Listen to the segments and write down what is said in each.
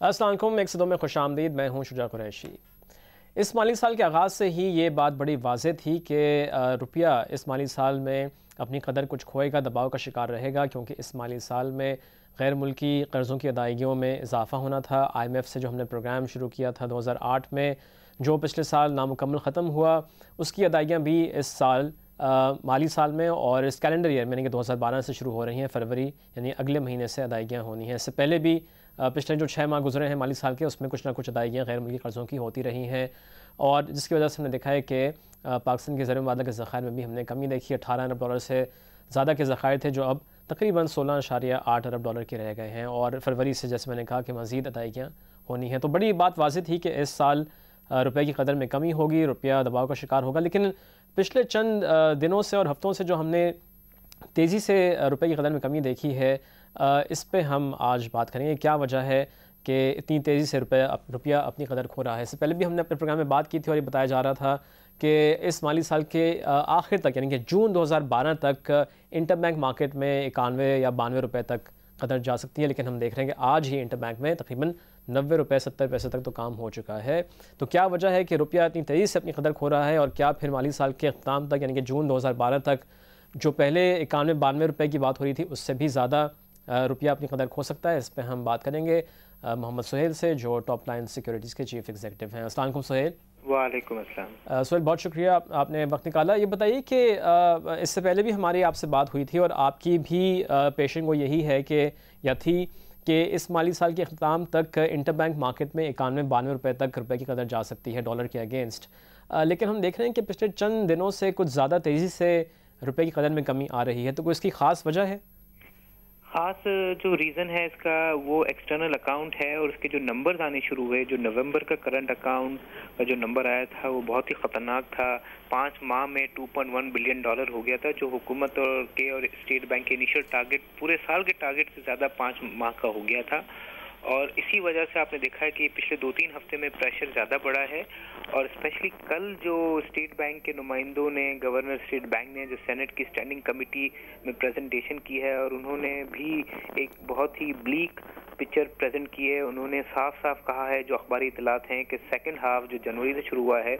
अस्सलाम वालेकुम, 102 में खुशामदीद। मैं हूँ शुजा कुरैशी। इस माली साल के आगाज़ से ही ये बात बड़ी वाज़ेह थी कि रुपया इस माली साल में अपनी कदर कुछ खोएगा, दबाव का शिकार रहेगा, क्योंकि इस माली साल में गैर मुल्की कर्ज़ों की अदायगियों में इजाफ़ा होना था। IMF से जो हमने प्रोग्राम शुरू किया था 2008 में, जो पिछले साल नामुकम्मल ख़त्म हुआ, उसकी अदायगियाँ भी इस साल माली साल में और इस कैलेंडर ईयर में यानी कि 2012 से शुरू हो रही हैं। फरवरी यानी अगले महीने से अदायगियाँ होनी हैं। इससे पहले भी पिछले जो 6 माह गुजरे हैं माली साल के, उसमें कुछ ना कुछ अदायगियाँ गैर मुल्की कर्ज़ों की होती रही हैं, और जिसकी वजह से हमने देखा है कि पाकिस्तान के ज़र मुबादला के ज़खायर में भी हमने कमी देखी। 18 अरब डॉलर से ज़्यादा के ज़खायर थे, जो अब तकरीबन 16.8 अरब डॉलर के रह गए हैं, और फरवरी से जैसे मैंने कहा कि मज़ीद अदायगियाँ होनी हैं। तो बड़ी बात वाज़ेह थी कि इस साल रुपये की कदर में कमी होगी, रुपया दबाव का शिकार होगा। लेकिन पिछले चंद दिनों से और हफ्तों से जो हमने तेज़ी से रुपये की कदर में कमी देखी है, इस पे हम आज बात करेंगे। क्या वजह है कि इतनी तेज़ी से रुपया अपनी कदर खो रहा है। इससे पहले भी हमने अपने प्रोग्राम में बात की थी और ये बताया जा रहा था कि इस माली साल के आखिर तक यानी कि जून 2012 तक इंटरबैंक मार्केट में 91 या 92 रुपये तक कदर जा सकती है। लेकिन हम देख रहे हैं कि आज ही इंटरबैंक में तकरीबन 90 रुपये 70 पैसे तक तो काम हो चुका है। तो क्या वजह है कि रुपया इतनी तेज़ी से अपनी कदर खो रहा है, और क्या फिर माली साल के अख्ताम तक यानी कि जून 2012 तक जो पहले 91-92 रुपये की बात हो रही थी, उससे भी ज़्यादा रुपया अपनी कदर खो सकता है? इस पर हम बात करेंगे मोहम्मद सुहेल से, जो टॉप लाइन सिक्योरिटीज़ के चीफ़ एग्जीक्यूटिव हैं। अस्सलाम वालेकुम सुहेल। वालेकुम अस्सलाम। सुहेल, बहुत शुक्रिया आपने वक्त निकाला। ये बताइए कि इससे पहले भी हमारी आपसे बात हुई थी और आपकी भी पेशन गो यही है कि या थी कि इस माली साल के अख्ताम तक इंटरबैंक मार्केट में 91-92 रुपये तक रुपये की कदर जा सकती है डॉलर के अगेंस्ट। लेकिन हम देख रहे हैं कि पिछले चंद दिनों से कुछ ज़्यादा तेज़ी से रुपये की कदर में कमी आ रही है। तो कोई इसकी ख़ास वजह है? खास जो रीज़न है इसका वो एक्सटर्नल अकाउंट है, और उसके जो नंबर्स आने शुरू हुए, जो नवंबर का करंट अकाउंट का जो नंबर आया था वो बहुत ही ख़तरनाक था। 5 माह में 2.1 बिलियन डॉलर हो गया था, जो हुकूमत और स्टेट बैंक के इनिशियल टारगेट, पूरे साल के टारगेट से ज़्यादा 5 माह का हो गया था। और इसी वजह से आपने देखा है कि पिछले 2-3 हफ्ते में प्रेशर ज़्यादा बढ़ा है। और स्पेशली कल जो स्टेट बैंक के नुमाइंदों ने, गवर्नर स्टेट बैंक ने जो सेनेट की स्टैंडिंग कमेटी में प्रेजेंटेशन की है, और उन्होंने भी एक बहुत ही ब्लीक पिक्चर प्रेजेंट की है। उन्होंने साफ साफ कहा है, जो अखबारी इतलात हैं, कि सेकेंड हाफ जो जनवरी से शुरू हुआ है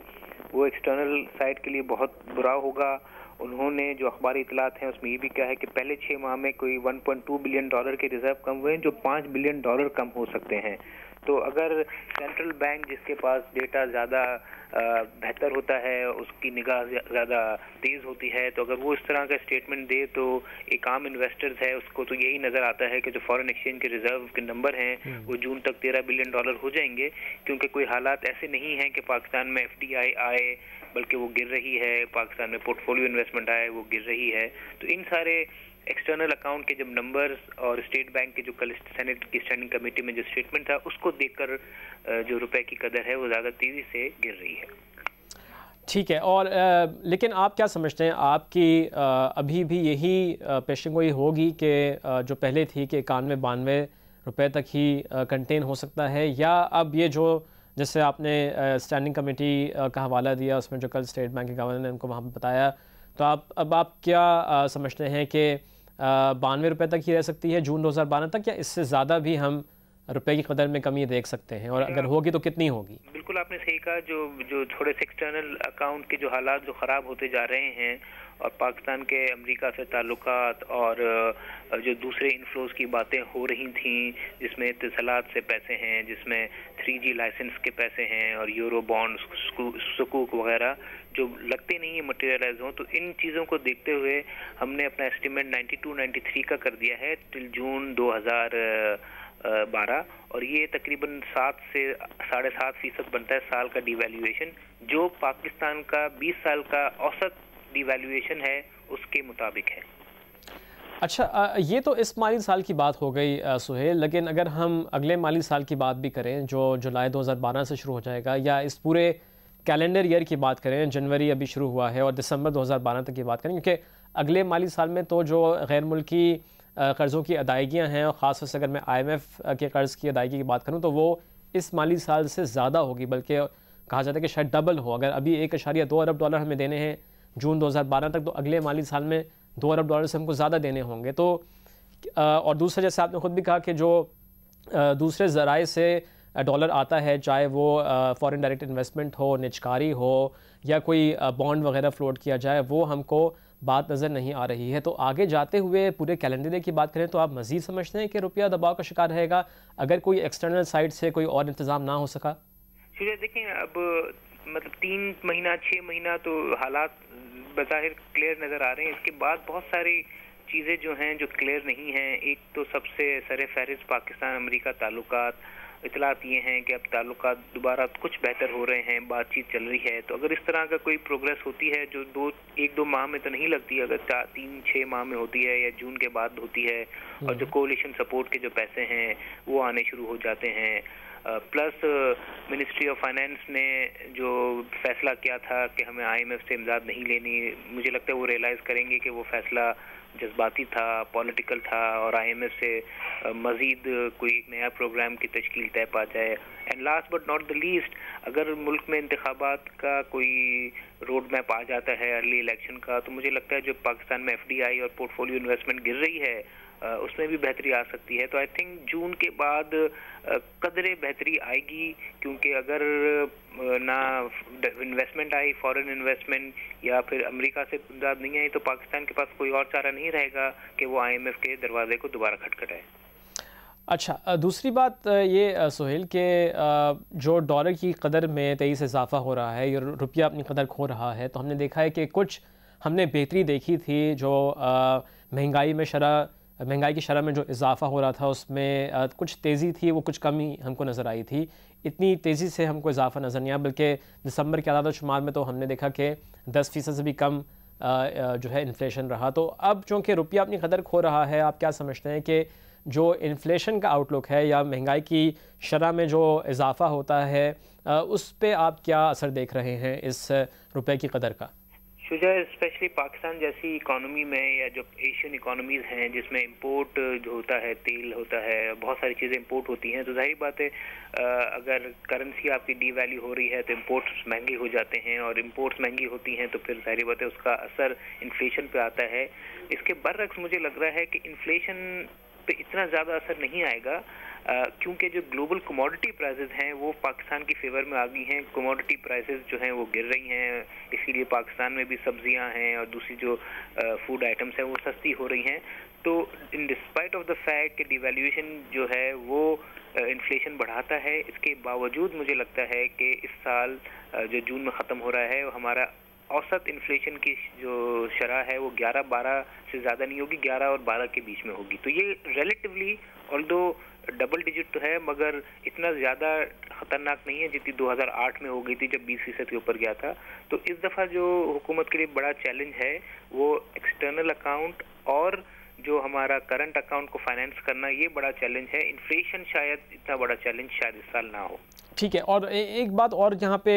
वो एक्सटर्नल साइड के लिए बहुत बुरा होगा। उन्होंने जो अखबारी इतलात हैं उसमें ये भी कहा है कि पहले 6 माह में कोई 1.2 बिलियन डॉलर के रिजर्व कम हुए हैं, जो 5 बिलियन डॉलर कम हो सकते हैं। तो अगर सेंट्रल बैंक, जिसके पास डेटा ज़्यादा बेहतर होता है, उसकी निगाह ज़्यादा तेज़ होती है, तो अगर वो इस तरह का स्टेटमेंट दे तो एक आम इन्वेस्टर्स है उसको तो यही नज़र आता है कि जो फॉरेन एक्सचेंज के रिजर्व के नंबर हैं वो जून तक 13 बिलियन डॉलर हो जाएंगे, क्योंकि कोई हालात ऐसे नहीं हैं कि पाकिस्तान में FDI आए, बल्कि वो गिर रही है। पाकिस्तान में पोर्टफोलियो इन्वेस्टमेंट आए, वो गिर रही है। तो इन सारे एक्सटर्नल अकाउंट के जब नंबर्स और स्टेट बैंक के जो कल सेनेट की स्टैंडिंग कमेटी में जो स्टेटमेंट था, उसको देखकर जो रुपए की कदर है वो ज़्यादा तेज़ी से गिर रही है। ठीक है। और लेकिन आप क्या समझते हैं, आपकी अभी भी यही पेशेंगोई होगी कि जो पहले थी कि 91-92 रुपये तक ही कंटेन हो सकता है, या अब ये जो जैसे आपने स्टैंडिंग कमेटी का हवाला दिया, उसमें जो कल स्टेट बैंक के गवर्नर ने उनको वहाँ पर बताया, तो आप क्या समझते हैं कि 92 रुपये तक ही रह सकती है जून 2012 तक, या इससे ज़्यादा भी हम रुपए की कदर में कमी देख सकते हैं, और अगर होगी तो कितनी होगी? बिल्कुल आपने सही कहा। जो थोड़े से एक्सटर्नल अकाउंट के जो हालात जो ख़राब होते जा रहे हैं, और पाकिस्तान के अमेरिका से ताल्लुकात और जो दूसरे इन्फ्लोज की बातें हो रही थी, जिसमें इत्तसालात से पैसे हैं, जिसमें 3G लाइसेंस के पैसे हैं, और यूरो बॉन्ड, सुकूक वगैरह जो लगते नहीं है मटेरियलाइज हो, तो इन चीज़ों को देखते हुए हमने अपना एस्टिमेट 92-93 का कर दिया है टिल जून 2012, और ये तकरीबन 7 से 7.5% बनता है साल का डिवैल्यूएशन, जो पाकिस्तान का 20 साल का औसत डिवैल्यूएशन है उसके मुताबिक है। अच्छा, ये तो इस माली साल की बात हो गई सुहेल, लेकिन अगर हम अगले माली साल की बात भी करें, जो जुलाई 2012 से शुरू हो जाएगा, या इस पूरे कैलेंडर ईयर की बात करें, जनवरी अभी शुरू हुआ है और दिसंबर 2012 तक की बात करें, क्योंकि अगले माली साल में तो जो गैर मुल्की कर्ज़ों की अदायगियाँ हैं, और ख़ास तौर से अगर मैं IMF के कर्ज़ की अदायगी की बात करूँ तो वो इस माली साल से ज़्यादा होगी, बल्कि कहा जाता है कि शायद डबल हो। अगर अभी 1.2 अरब डॉलर हमें देने हैं जून 2012 तक, तो अगले माली साल में 2 अरब डॉलर से हमको ज़्यादा देने होंगे। तो और दूसरा, जैसे आपने ख़ुद भी कहा कि जो दूसरे ज़राए से डॉलर आता है, चाहे वो फॉरेन डायरेक्ट इन्वेस्टमेंट हो, निजकारी हो, या कोई बॉन्ड वगैरह फ्लोट किया जाए, वो हमको बात नज़र नहीं आ रही है। तो आगे जाते हुए पूरे कैलेंडर की बात करें तो आप मज़ीद समझते हैं कि रुपया दबाव का शिकार रहेगा अगर कोई एक्सटर्नल साइड से कोई और इंतज़ाम ना हो सका? देखें, अब मतलब 3 महीना 6 महीना तो हालात बज़ाहिर क्लियर नज़र आ रहे हैं। इसके बाद बहुत सारी चीज़ें जो हैं जो क्लियर नहीं हैं। एक तो सबसे सरे फहरिस्त पाकिस्तान अमेरिका ताल्लुकात, इतलात ये हैं कि अब ताल्लुकात दोबारा कुछ बेहतर हो रहे हैं, बातचीत चल रही है। तो अगर इस तरह का कोई प्रोग्रेस होती है जो 1-2 माह में तो नहीं लगती, अगर 3-6 माह में होती है या जून के बाद होती है, और जो कोalition सपोर्ट के जो पैसे हैं वो आने शुरू हो जाते हैं, प्लस मिनिस्ट्री ऑफ फाइनेंस ने जो फैसला किया था कि हमें IMF से इमदाद नहीं लेनी, मुझे लगता है वो रियलाइज़ करेंगे कि वो फैसला जज्बाती था, पॉलिटिकल था, और IMF से मज़ीद कोई एक नया प्रोग्राम की तश्कील तय पा जाए। And last but not the least, अगर मुल्क में इंतखाबात का कोई रोड मैप आ जाता है अर्ली इलेक्शन का, तो मुझे लगता है जो पाकिस्तान में FDI और पोर्टफोलियो इन्वेस्टमेंट गिर रही है उसमें भी बेहतरी आ सकती है। तो आई थिंक जून के बाद कदरे बेहतरी आएगी, क्योंकि अगर ना इन्वेस्टमेंट आई, फॉरेन इन्वेस्टमेंट, या फिर अमेरिका से इमदाद नहीं आई, तो पाकिस्तान के पास कोई और चारा नहीं रहेगा कि वो IMF के दरवाजे को दोबारा खटखटाए। अच्छा, दूसरी बात ये सुहेल के जो डॉलर की कदर में तेज़ी से इजाफा हो रहा है, ये रुपया अपनी कदर खो रहा है, तो हमने देखा है कि कुछ हमने बेहतरी देखी थी जो महंगाई की शरह में जो इजाफा हो रहा था उसमें कुछ तेज़ी थी, वो कुछ कमी हमको नज़र आई थी। इतनी तेज़ी से हमको इजाफा नज़र नहीं आया, बल्कि दिसंबर के आदाद शुमार में तो हमने देखा कि 10% से भी कम जो है इन्फ्लेशन रहा। तो अब चूँकि रुपया अपनी कदर खो रहा है, आप क्या समझते हैं कि जो इन्फ्लेशन का आउटलुक है या महंगाई की शरह में जो इजाफा होता है उस पर आप क्या असर देख रहे हैं इस रुपये की कदर का? शुजा, स्पेशली पाकिस्तान जैसी इकोनॉमी में, या जो एशियन इकोनॉमीज़ हैं जिसमें इंपोर्ट जो होता है, तेल होता है, बहुत सारी चीज़ें इंपोर्ट होती हैं, तो जाहिर बात है अगर करेंसी आपकी डीवैल्यू हो रही है तो इंपोर्ट्स महंगे हो जाते हैं, और इंपोर्ट्स महंगी होती हैं तो फिर जाहिर बात है उसका असर इन्फ्लेशन पे आता है। इसके बरअक्स मुझे लग रहा है कि इन्फ्लेशन पे इतना ज़्यादा असर नहीं आएगा, क्योंकि जो ग्लोबल कमोडिटी प्राइसेस हैं वो पाकिस्तान की फेवर में आ गई हैं। कमोडिटी प्राइसेस जो हैं वो गिर रही हैं, इसीलिए पाकिस्तान में भी सब्जियां हैं और दूसरी जो फूड आइटम्स हैं वो सस्ती हो रही हैं। तो इन डिस्पाइट ऑफ द फैक्ट कि डिवैल्यूएशन जो है वो इन्फ्लेशन बढ़ाता है, इसके बावजूद मुझे लगता है कि इस साल जो जून में ख़त्म हो रहा है हमारा औसत इन्फ्लेशन की जो शरह है वो 11-12 से ज़्यादा नहीं होगी, 11 और 12 के बीच में होगी। तो ये रिलेटिवली ऑल्दो डबल डिजिट तो है, मगर इतना ज़्यादा ख़तरनाक नहीं है जितनी 2008 में हो गई थी जब 20% के ऊपर गया था। तो इस दफ़ा जो हुकूमत के लिए बड़ा चैलेंज है वो एक्सटर्नल अकाउंट और जो हमारा करंट अकाउंट को फाइनेंस करना, ये बड़ा चैलेंज है। इन्फ्लेशन शायद इतना बड़ा चैलेंज शायद इस साल ना हो। ठीक है, और एक बात और यहाँ पे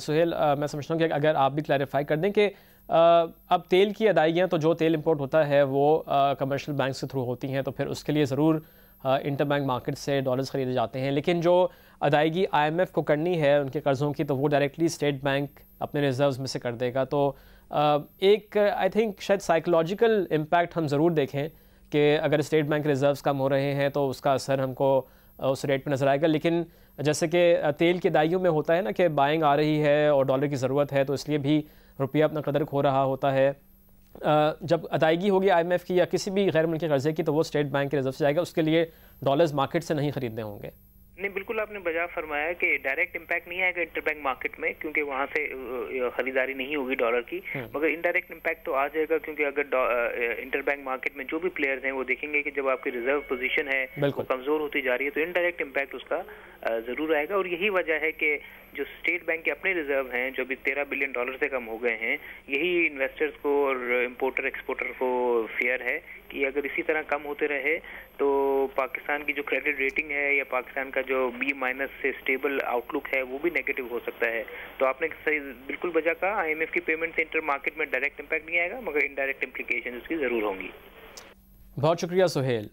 सुहेल मैं समझता हूँ कि अगर आप भी क्लैरिफाई कर दें कि अब तेल की अदायगियाँ, तो जो तेल इंपोर्ट होता है वो कमर्शियल बैंक के थ्रू होती हैं, तो फिर उसके लिए ज़रूर इंटरबैंक मार्केट से डॉलर्स ख़रीदे जाते हैं, लेकिन जो अदायगी IMF को करनी है उनके कर्ज़ों की, तो वो डायरेक्टली स्टेट बैंक अपने रिजर्व्स में से कर देगा। तो एक आई थिंक शायद साइकोलॉजिकल इम्पैक्ट हम ज़रूर देखें कि अगर स्टेट बैंक रिजर्व्स कम हो रहे हैं तो उसका असर हमको उस रेट पे नज़र आएगा। लेकिन जैसे कि तेल की अदायगियों में होता है ना कि बाइंग आ रही है और डॉलर की ज़रूरत है, तो इसलिए भी रुपया अपना कदर खो रहा होता है। जब अदायगी होगी IMF की या किसी भी गैर मुल्की कर्जे की, तो वो स्टेट बैंक के रिजर्व से जाएगा, उसके लिए डॉलर्स मार्केट से नहीं खरीदने होंगे। नहीं, बिल्कुल आपने बजा फरमाया कि डायरेक्ट इम्पैक्ट नहीं आएगा इंटरबैंक मार्केट में, क्योंकि वहां से खरीदारी नहीं होगी डॉलर की, मगर इनडायरेक्ट इम्पैक्ट तो आ जाएगा, क्योंकि अगर इंटरबैंक मार्केट में जो भी प्लेयर्स हैं वो देखेंगे कि जब आपकी रिजर्व पोजीशन है वो कमजोर होती जा रही है, तो इनडायरेक्ट इम्पैक्ट उसका जरूर आएगा। और यही वजह है कि जो स्टेट बैंक के अपने रिजर्व हैं जो भी $13 बिलियन से कम हो गए हैं, यही इन्वेस्टर्स को और इम्पोर्टर एक्सपोर्टर को फियर है कि अगर इसी तरह कम होते रहे तो पाकिस्तान की जो क्रेडिट रेटिंग है या पाकिस्तान का जो B- से स्टेबल आउटलुक है वो भी नेगेटिव हो सकता है। तो आपने सही बिल्कुल वजह कहा, IMF की पेमेंट से इंटर मार्केट में डायरेक्ट इम्पैक्ट नहीं आएगा, मगर इनडायरेक्ट इम्प्लीकेशन उसकी ज़रूर होंगी। बहुत शुक्रिया सुहेल।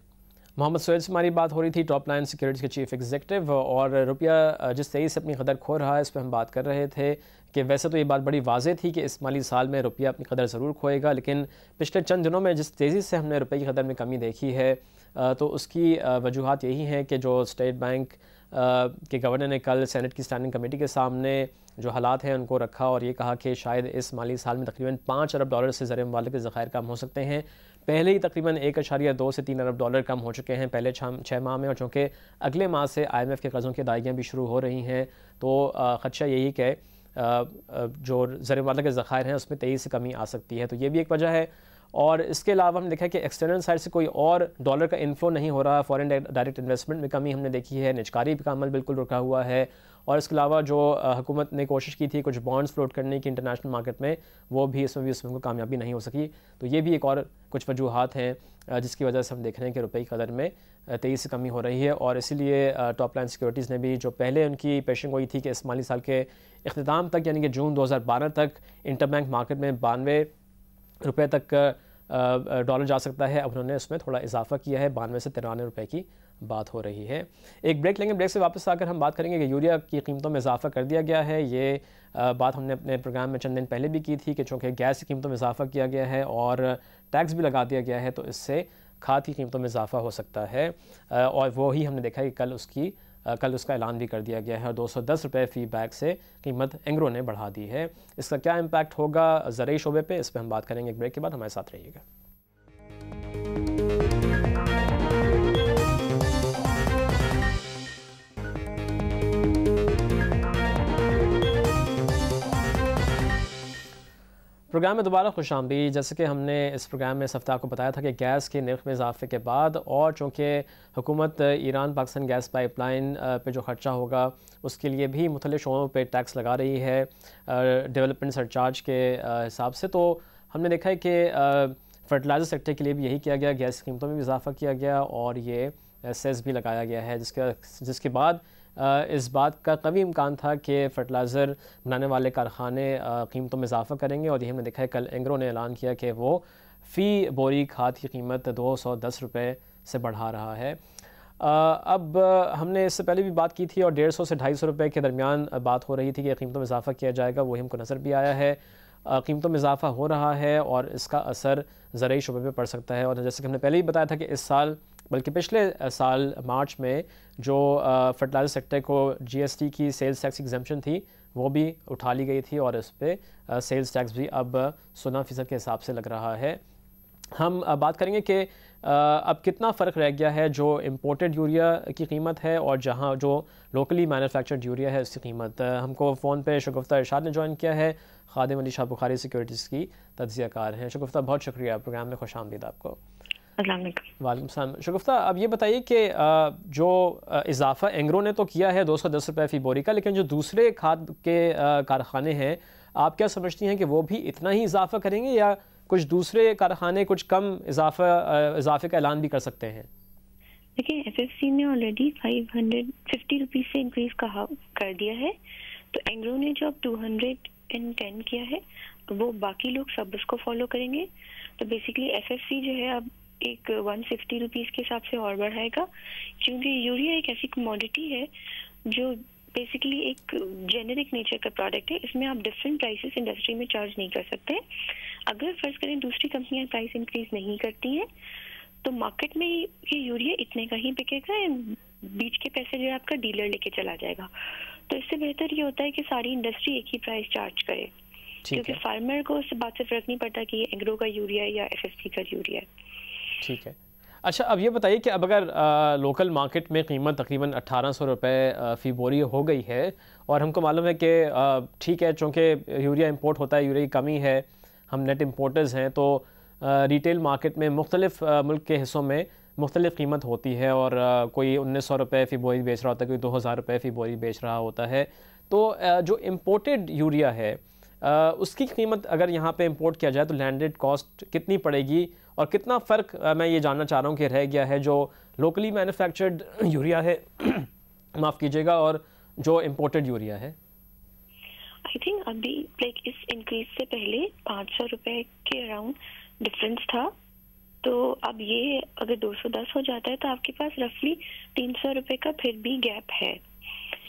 मोहम्मद सोहेल से हमारी बात हो रही थी, टॉप लाइन सिक्योरिटीज़ के चीफ एग्जीक्यूटिव, और रुपया जिस तेज़ी से अपनी कदर खो रहा है इस पर हम बात कर रहे थे कि वैसे तो ये बात बड़ी वाज़ेह थी कि इस माली साल में रुपया अपनी कदर ज़रूर खोएगा, लेकिन पिछले चंद दिनों में जिस तेज़ी से हमने रुपये की कदर में कमी देखी है तो उसकी वजूहात यही हैं कि जो स्टेट बैंक के गवर्नर ने कल सेनेट की स्टैंडिंग कमेटी के सामने जो हालात हैं उनको रखा और ये कहा कि शायद इस माली साल में तकरीबन $5 अरब से ज़र ममालिक के ज़खायर कम हो सकते हैं। पहले ही तकरीबन 1.2 से 3 अरब डॉलर कम हो चुके हैं पहले 6 माह में, और चूँकि अगले माह से IMF के कर्ज़ों की अदायगियाँ भी शुरू हो रही हैं तो ख़दशा यही कि जो ज़र ममालिक के ज़खायर हैं उसमें तेज़ी से कमी आ सकती है, तो ये भी एक वजह है। और इसके अलावा हमने देखा है कि एक्सटर्नल साइड से कोई और डॉलर का इनफ्लो नहीं हो रहा, फॉरेन डायरेक्ट इन्वेस्टमेंट में कमी हमने देखी है, निजकारी का अमल बिल्कुल रुका हुआ है, और इसके अलावा जो हुकूमत ने कोशिश की थी कुछ बॉन्ड्स फ्लोट करने की इंटरनेशनल मार्केट में, वो भी उसमें को कामयाबी नहीं हो सकी। तो ये भी एक और कुछ वजूहात हैं जिसकी वजह से हम देख रहे हैं कि रुपये की कदर में तेज़ी से कमी हो रही है, और इसीलिए टॉप लाइन सिक्योरिटीज़ ने भी जो पहले उनकी पेशिंग गोई थी कि इस माली साल के अख्ताम तक यानी कि जून 2012 तक इंटरबैंक मार्केट में 92 रुपये तक डॉलर जा सकता है, अब उन्होंने उसमें थोड़ा इजाफा किया है, 92 से 93 रुपये की बात हो रही है। एक ब्रेक लेंगे, ब्रेक से वापस आकर हम बात करेंगे कि यूरिया की कीमतों में इजाफा कर दिया गया है। ये बात हमने अपने प्रोग्राम में चंद दिन पहले भी की थी कि चूँकि गैस की कीमतों में इजाफा किया गया है और टैक्स भी लगा दिया गया है तो इससे खाद की कीमतों में इजाफा हो सकता है, और वो ही हमने देखा कि कल उसका ऐलान भी कर दिया गया है और 210 रुपये फ़ी बैग से कीमत एंग्रो ने बढ़ा दी है। इसका क्या इम्पैक्ट होगा ज़रूरी शोबे पे, इस पर हम बात करेंगे एक ब्रेक के बाद, हमारे साथ रहिएगा। प्रोग्राम में दोबारा खुशामदीद। जैसे कि हमने इस प्रोग्राम में इस हफ्ते आपको बताया था कि गैस के नर्ख में इजाफे के बाद और चूँकि हुकूमत ईरान पाकिस्तान गैस पाइपलाइन पे जो ख़र्चा होगा उसके लिए भी मुख्तलिफ़ शोबों पे टैक्स लगा रही है डेवलपमेंट सरचार्ज के हिसाब से, तो हमने देखा है कि फर्टिलाइज़र सेक्टर के लिए भी यही किया गया, गैस की कीमतों में भी इजाफा किया गया और ये सेस भी लगाया गया है, जिसके बाद इस बात का कभी इम्कान था कि फ़र्टिलाइज़र बनाने वाले कारखाने कीमतों में इजाफा करेंगे, और ये हमने देखा है कल एंग्रो ने ऐलान किया कि वो फ़ी बोरी खाद की कीमत 210 रुपये से बढ़ा रहा है। अब हमने इससे पहले भी बात की थी और 150 से 250 रुपये के दरमियान बात हो रही थी कि कीमतों में इजाफा किया जाएगा, वही हमको नज़र भी आया है। कीमतों में इजाफा हो रहा है और इसका असर ज़रूरी शोबे पर पड़ सकता है, और जैसे कि हमने पहले ही बताया था कि इस साल बल्कि पिछले साल मार्च में जो फर्टिलाइज़र सेक्टर को GST की सेल्स टैक्स एग्जम्पशन थी वो भी उठा ली गई थी और इस पर सेल्स टैक्स भी अब 16% के हिसाब से लग रहा है। हम बात करेंगे कि अब कितना फ़र्क रह गया है जो इम्पोर्टेड यूरिया की कीमत है और जहां जो लोकली मैन्युफैक्चर्ड यूरिया है उसकी कीमत। हमको फ़ोन पे शगुफ्ता इरशाद ने ज्वाइन किया है, खादिम अली शाह बुखारी सिक्योरिटीज़ की तज्ज़ियाकार हैं। शगुफ्ता बहुत शुक्रिया, प्रोग्राम में खुश आमदीद आपको। वालेकुम सलाम। शगुफ्ता, अब ये बताइए कि जो इजाफा एंग्रो ने तो किया है 210 रुपये फ़ी बोरी का, लेकिन जो दूसरे खाद के कारखाने हैं आप क्या समझती हैं कि वो भी इतना ही इजाफा करेंगे या कुछ दूसरे कारखाने कुछ कम इजाफे का ऐलान भी कर सकते हैं? देखिए, FFC ने ऑलरेडी 550 रुपीज़ से इंक्रीज कर दिया है, तो एंग्रो ने जो अब 210 किया है वो बाकी लोग सब उसको फॉलो करेंगे। तो बेसिकली FFC जो है अब एक 150 रुपीज़ के हिसाब से और बढ़ाएगा, क्योंकि यूरिया एक ऐसी कमोडिटी है जो बेसिकली एक जेनेरिक नेचर का प्रोडक्ट है, इसमें आप डिफरेंट प्राइसेस इंडस्ट्री में चार्ज नहीं कर सकते। अगर फर्ज करें दूसरी कंपनियां प्राइस इंक्रीज नहीं करती हैं तो मार्केट में ये यूरिया इतने का ही बिकेगा, बीच के पैसे जो है आपका डीलर लेके चला जाएगा। तो इससे बेहतर ये होता है कि सारी इंडस्ट्री एक ही प्राइस चार्ज करे, क्योंकि फार्मर को उस बात से फर्क नहीं पड़ता कि ये एग्रो का यूरिया है या FFC का यूरिया है। ठीक है। अच्छा, अब ये बताइए कि अब अगर लोकल मार्केट में कीमत तकरीबन 1800 रुपये फ़ी बोरी हो गई है और हमको मालूम है कि ठीक है चूँकि यूरिया इंपोर्ट होता है, यूरिया की कमी है, हम नेट इंपोर्टर्स हैं, तो रिटेल मार्केट में मुख्तलिफ मुल्क के हिस्सों में मुख्तलिफ कीमत होती है और कोई 1900 रुपये फ़ी बोरी बेच रहा होता है, कोई 2000 रुपये फ़ी बोरी बेच रहा होता है। तो जो इम्पोर्टेड यूरिया है उसकी कीमत अगर यहाँ पे इंपोर्ट किया जाए तो लैंडेड कॉस्ट कितनी पड़ेगी और कितना फ़र्क मैं ये जानना चाह रहा हूँ कि रह गया है जो लोकली मैन्युफैक्चर्ड यूरिया है माफ़ कीजिएगा और जो इम्पोर्टेड यूरिया है? आई थिंक अभी लाइक इस इंक्रीज से पहले 500 रुपये के अराउंड डिफरेंस था तो अब ये अगर 210 हो जाता है तो आपके पास रफली 300 रुपए का फिर भी गैप है।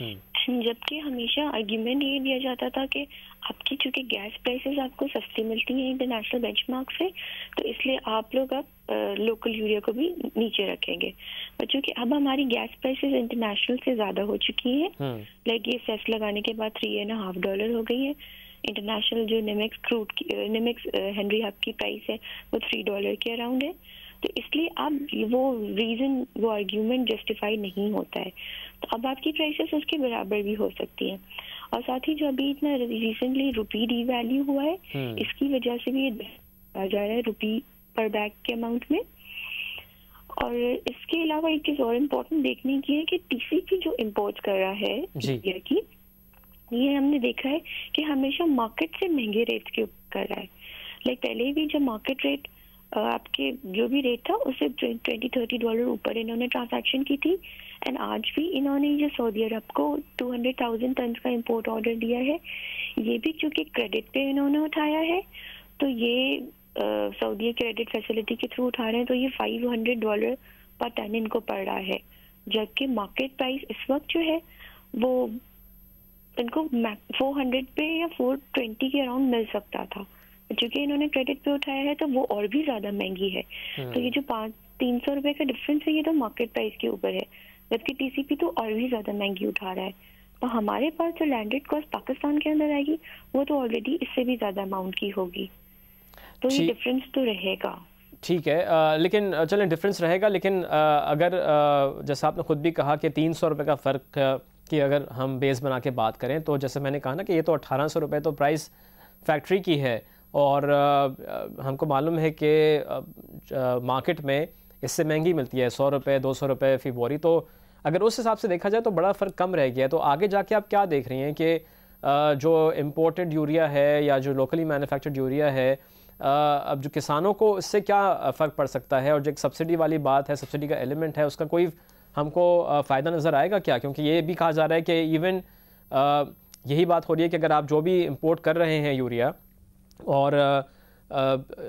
जबकि हमेशा आर्ग्यूमेंट ये दिया जाता था कि आपकी चूंकि गैस प्राइसेस आपको सस्ती मिलती हैं इंटरनेशनल बेंचमार्क से, तो इसलिए आप लोग अब लोकल यूरिया को भी नीचे रखेंगे। पर चूंकि अब हमारी गैस प्राइसेस इंटरनेशनल से ज्यादा हो चुकी हैं, लाइक ये सेस लगाने के बाद $3.5 हो गई है। इंटरनेशनल जो निमेक्स हेनरी हब की प्राइस है वो $3 के अराउंड है। तो इसलिए अब वो आर्ग्यूमेंट जस्टिफाई नहीं होता है। तो अब आपकी प्राइसेस उसके बराबर भी हो सकती हैं। और साथ ही जो अभी इतना रिसेंटली रुपी डीवैल्यू हुआ है, इसकी वजह से भी ये आ जा रहा है रुपी पर बैग के अमाउंट में। और इसके अलावा एक चीज और इम्पोर्टेंट देखने की है कि टीसीपी जो इम्पोर्ट कर रहा है इंडिया की, ये हमने देखा है कि हमेशा मार्केट से महंगे रेट के ऊपर कर रहा है। लाइक पहले भी जब मार्केट रेट आपके जो भी रेट था उससे $20-30 ऊपर इन्होंने ट्रांजैक्शन की थी। एंड आज भी इन्होंने ये सऊदी अरब को 200,000 टन का इंपोर्ट ऑर्डर दिया है। ये भी चूंकि क्रेडिट पे इन्होंने उठाया है, तो ये सऊदी क्रेडिट फैसिलिटी के थ्रू उठा रहे हैं, तो ये $500 पर टन इनको पड़ रहा है। जबकि मार्केट प्राइस इस वक्त जो है वो इनको 400 पे या 420 के अराउंड मिल सकता था। क्योंकि इन्होंने क्रेडिट पे उठाया है तो वो और भी ज्यादा महंगी है। तो ये जो 300 रुपए का डिफरेंस है ये तो मार्केट प्राइस के ऊपर है, जबकि टीसीपी तो और भी ज्यादा महंगी उठा रहा है। तो हमारे पास जो लैंडेड कॉस्ट पाकिस्तान के अंदर आएगी वो तो ऑलरेडी इससे भी ज्यादा अमाउंट की होगी। तो ये डिफरेंस तो रहेगा। ठीक है, लेकिन चलें डिफरेंस रहेगा, लेकिन अगर जैसा आपने खुद भी कहा कि 300 रुपये का फ़र्क की अगर हम बेस बना के बात करें, तो जैसे मैंने कहा ना कि ये तो 1800 रुपये तो प्राइस फैक्ट्री की है, और हमको मालूम है कि मार्केट में इससे महंगी मिलती है 100 रुपये 200 रुपये फी बोरी। तो अगर उस हिसाब से देखा जाए तो बड़ा फ़र्क कम रह गया है। तो आगे जाके आप क्या देख रही हैं कि जो इम्पोर्टेड यूरिया है या जो लोकली मैन्युफैक्चर्ड यूरिया है, अब जो किसानों को इससे क्या फ़र्क पड़ सकता है? और जो एक सब्सिडी वाली बात है, सब्सिडी का एलिमेंट है, उसका कोई हमको फ़ायदा नज़र आएगा क्या? क्योंकि ये भी कहा जा रहा है कि इवन यही बात हो रही है कि अगर आप जो भी इंपोर्ट कर रहे हैं यूरिया, और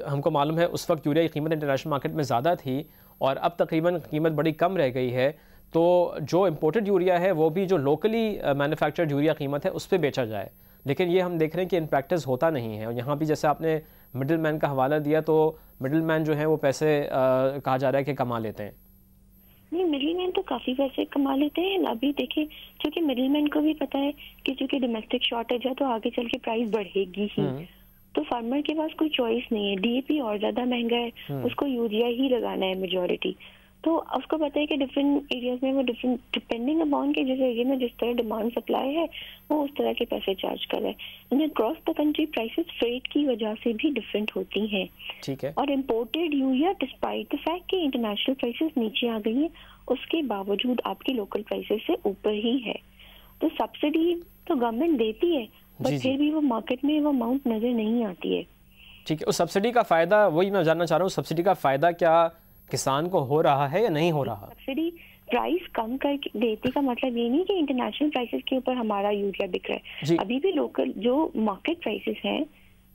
हमको मालूम है उस वक्त यूरिया की कीमत इंटरनेशनल मार्केट में ज़्यादा थी और अब तकरीबन कीमत बड़ी कम रह गई है, तो जो इम्पोर्टेड यूरिया है वो भी जो लोकली मैन्युफैक्चर्ड यूरिया कीमत है उस पर बेचा जाए। लेकिन ये हम देख रहे हैं कि इन प्रैक्टिस होता नहीं है। और यहाँ भी जैसे आपने मिडिल मैन का हवाला दिया, तो मिडिल मैन जो है वो पैसे कहा जा रहा है कि कमा लेते हैं। नहीं, मिडिल मैन तो काफी पैसे कमा लेते हैं। अभी देखिए, क्योंकि मिडिल मैन को भी पता है कि चूंकि डोमेस्टिक शॉर्टेज है तो आगे चल के प्राइस बढ़ेगी ही, तो फार्मर के पास कोई चॉइस नहीं है। डीएपी और ज्यादा महंगा है, उसको यूरिया ही लगाना है मेजोरिटी। तो उसको पता है कि डिफरेंट एरियाज में वो डिफरेंट डिपेंडिंग अपॉन के जिस एरिया में जिस तरह डिमांड सप्लाई है वो उस तरह के पैसे चार्ज कर रहा है। Cross the country prices freight की वजह से भी डिफरेंट होती हैं। ठीक है। और imported urea despite the fact कि इंटरनेशनल प्राइसेस नीचे आ गई है, उसके बावजूद आपकी लोकल प्राइसेस से ऊपर ही है। तो सब्सिडी तो गवर्नमेंट देती है, पर फिर भी वो मार्केट में वो अमाउंट नजर नहीं आती है। ठीक है, उस सब्सिडी का फायदा वही मैं जानना चाह रहा हूँ, सब्सिडी का फायदा क्या किसान को हो रहा है या नहीं हो रहा? सब्सिडी प्राइस कम करके देने का मतलब ये नहीं कि इंटरनेशनल प्राइसेस के ऊपर हमारा यूरिया बिक रहा है। अभी भी लोकल जो मार्केट प्राइसेस हैं,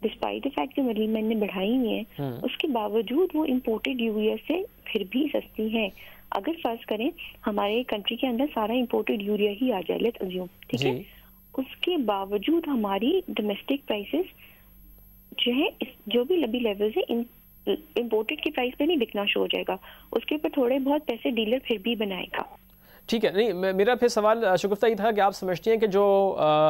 डिस्पाइट द फैक्ट जो मिडिलमैन ने बढ़ाई हैं, उसके बावजूद वो इम्पोर्टेड यूरिया से फिर भी सस्ती है। अगर फर्ज करें हमारे कंट्री के अंदर सारा इम्पोर्टेड यूरिया ही आ जाए, लेट्स अज्यूम, ठीक है, उसके बावजूद हमारी डोमेस्टिक प्राइसेस जो है जो भी लबी लेवल से इम्पोर्टेड की प्राइस पे नहीं बिकना शुरू हो जाएगा, उसके ऊपर थोड़े बहुत पैसे डीलर फिर भी बनाएगा। ठीक है। नहीं, मेरा फिर सवाल शगुफ्ता ये था कि आप समझती हैं कि जो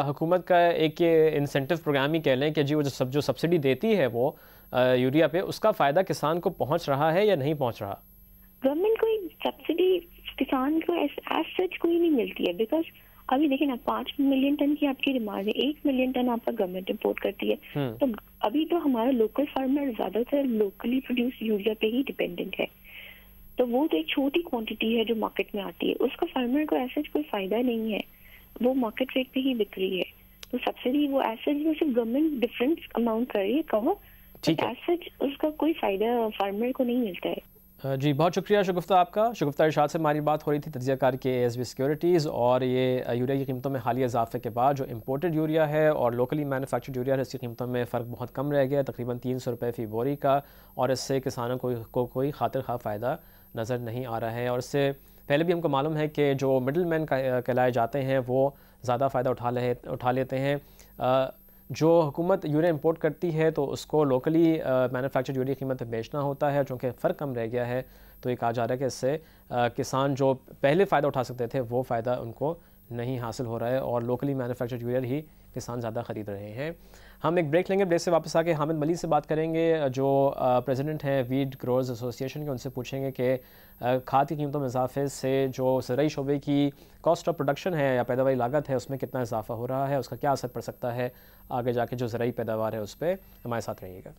हुकूमत का एक इंसेंटिव प्रोग्राम ही कह लें कि जी वो जो सब्सिडी देती है वो यूरिया पे, उसका फ़ायदा किसान को पहुँच रहा है या नहीं पहुँच रहा? गवर्नमेंट कोई सब्सिडी किसान को एज सच कोई नहीं मिलती है, बिकॉज अभी देखिए ना 5 मिलियन टन की आपकी डिमांड है, 1 मिलियन टन आपका गवर्नमेंट इम्पोर्ट करती है। तो अभी तो हमारा लोकल फार्मर ज्यादातर लोकली प्रोड्यूस यूरिया पे ही डिपेंडेंट है। तो वो तो एक छोटी क्वांटिटी है जो मार्केट में आती है, उसका फार्मर को ऐसा कोई फायदा नहीं है, वो मार्केट रेट पे ही बिक रही है। तो सब्सिडी वो ऐसा सिर्फ गवर्नमेंट डिफरेंस अमाउंट कर रही है कवर, ऐसा उसका कोई फायदा फार्मर को नहीं मिलता है। जी, बहुत शुक्रिया शगुफ्ता आपका। शगुफ्ता इरशाद से हमारी बात हो रही थी, तज्ज़ियाकार के ASB सिक्योरिटीज़। और ये यूरिया की कीमतों में हालिया इजाफे के बाद जो इम्पोर्टेड यूरिया है और लोकली मैन्युफैक्चर्ड यूरिया है, इसकी कीमतों में फ़र्क बहुत कम रह गया, तकरीबन 300 रुपये फ़ी बोरी का। और इससे किसानों को कोई खातिर खा फ़ायदा नज़र नहीं आ रहा है। और इससे पहले भी हमको मालूम है कि जो मिडल मैन कहलाए जाते हैं वो ज़्यादा फ़ायदा उठा लेते हैं। जो हुकूमत यूरिया इंपोर्ट करती है तो उसको लोकली मैन्युफैक्चर्ड यूरिया कीमत पर बेचना होता है, चूँकि फ़र्क कम रह गया है तो ये कहा जा रहा है कि इससे किसान जो पहले फ़ायदा उठा सकते थे वो फ़ायदा उनको नहीं हासिल हो रहा है और लोकली मैन्युफैक्चर्ड यूरिया ही किसान ज़्यादा ख़रीद रहे हैं। हम एक ब्रेक लेंगे, ब्रेक से वापस आके हामिद मलिक से बात करेंगे जो प्रेसिडेंट हैं वीट ग्रोअर्स एसोसिएशन के। उनसे पूछेंगे कि खाद की कीमतों में इजाफे से जो ज़राई शोबे की कॉस्ट ऑफ प्रोडक्शन है या पैदावारी लागत है उसमें कितना इजाफा हो रहा है, उसका क्या असर पड़ सकता है आगे जाके जो ज़राई पैदावार है उस पर। हमारे साथ रहिएगा।